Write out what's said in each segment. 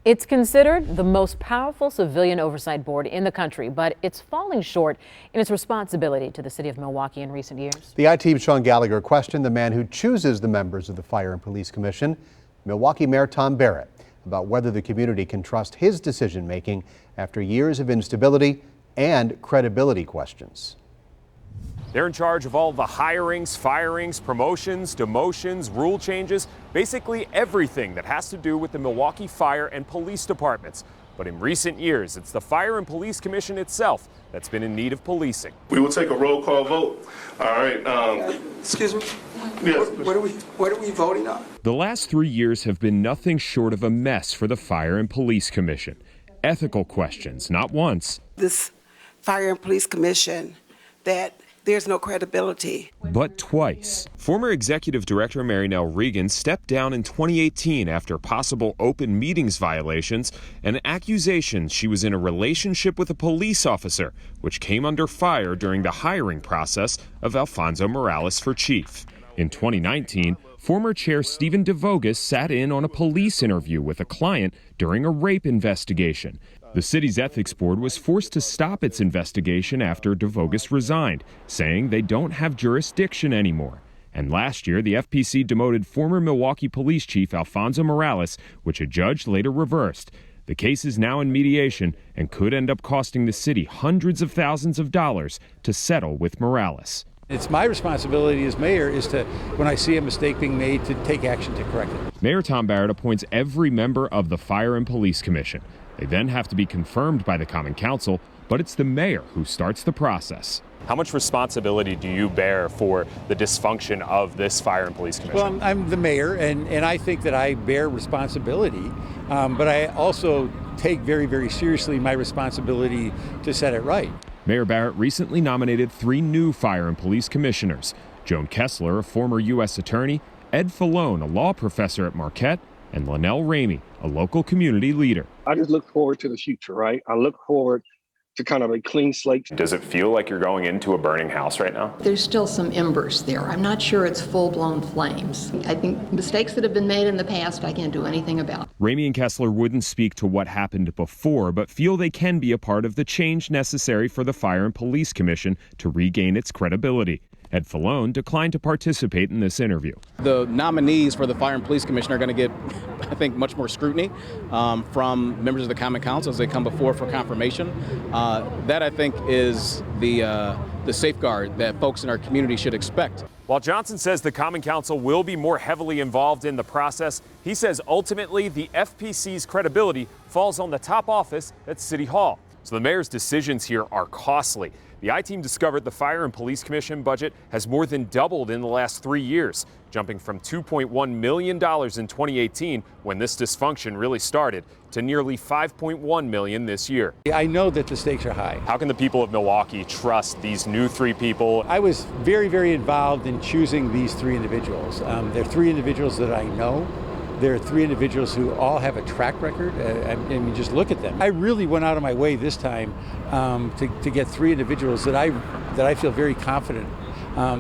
It's considered the most powerful civilian oversight board in the country, but it's falling short in its responsibility to the city of Milwaukee in recent years. The I-Team's Sean Gallagher questioned the man who chooses the members of the Fire and Police Commission, Milwaukee Mayor Tom Barrett, about whether the community can trust his decision-making after years of instability and credibility questions. They're in charge of all the hirings, firings, promotions, demotions, rule changes, basically everything that has to do with the Milwaukee Fire and Police Departments. But in recent years, it's the Fire and Police Commission itself that's been in need of policing. We will take a roll call vote. All right. Excuse me? Yes. What are we voting on? The last 3 years have been nothing short of a mess for the Fire and Police Commission. Ethical questions, not once. This Fire and Police Commission, that there's no credibility. But twice. Former Executive Director Mary Nell Regan stepped down in 2018 after possible open meetings violations and accusations she was in a relationship with a police officer, which came under fire during the hiring process of Alfonso Morales for chief. In 2019, former Chair Stephen DeVogus sat in on a police interview with a client during a rape investigation. The city's ethics board was forced to stop its investigation after DeVogus resigned, saying they don't have jurisdiction anymore. And last year, the FPC demoted former Milwaukee Police Chief Alfonso Morales, which a judge later reversed. The case is now in mediation and could end up costing the city hundreds of thousands of dollars to settle with Morales. It's my responsibility as mayor is to, when I see a mistake being made, to take action to correct it. Mayor Tom Barrett appoints every member of the Fire and Police Commission. They then have to be confirmed by the Common Council, but it's the mayor who starts the process. How much responsibility do you bear for the dysfunction of this Fire and Police Commission? Well, I'm the mayor, and I think that I bear responsibility, but I also take very, very seriously my responsibility to set it right. Mayor Barrett recently nominated 3 new Fire and Police Commissioners: Joan Kessler, a former U.S. attorney, Ed Falone, a law professor at Marquette, and Linnell Ramey, a local community leader. I just look forward to the future, right? I look forward to kind of a clean slate. Does it feel like you're going into a burning house right now? There's still some embers there. I'm not sure it's full-blown flames. I think mistakes that have been made in the past, I can't do anything about. Ramey and Kessler wouldn't speak to what happened before, but feel they can be a part of the change necessary for the Fire and Police Commission to regain its credibility. Ed Falone declined to participate in this interview. The nominees for the Fire and Police Commission are going to get, I think, much more scrutiny from members of the Common Council as they come before for confirmation. That, I think, is the safeguard that folks in our community should expect. While Johnson says the Common Council will be more heavily involved in the process, he says ultimately the FPC's credibility falls on the top office at City Hall. So the mayor's decisions here are costly. The I-Team discovered the Fire and Police Commission budget has more than doubled in the last 3 years, jumping from $2.1 million in 2018, when this dysfunction really started, to nearly $5.1 million this year. I know that the stakes are high. How can the people of Milwaukee trust these new 3 people? I was very, very involved in choosing these 3 individuals. They're 3 individuals that I know. There are 3 individuals who all have a track record, and you just look at them. I really went out of my way this time to get 3 individuals that I feel very confident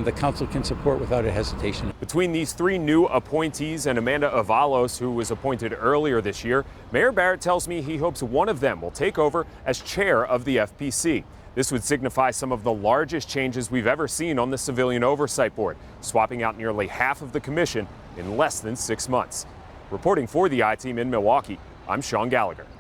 the council can support without a hesitation. Between these 3 new appointees and Amanda Avalos, who was appointed earlier this year, Mayor Barrett tells me he hopes one of them will take over as chair of the FPC. This would signify some of the largest changes we've ever seen on the Civilian Oversight Board, swapping out nearly half of the commission in less than 6 months. Reporting for the I-Team in Milwaukee, I'm Sean Gallagher.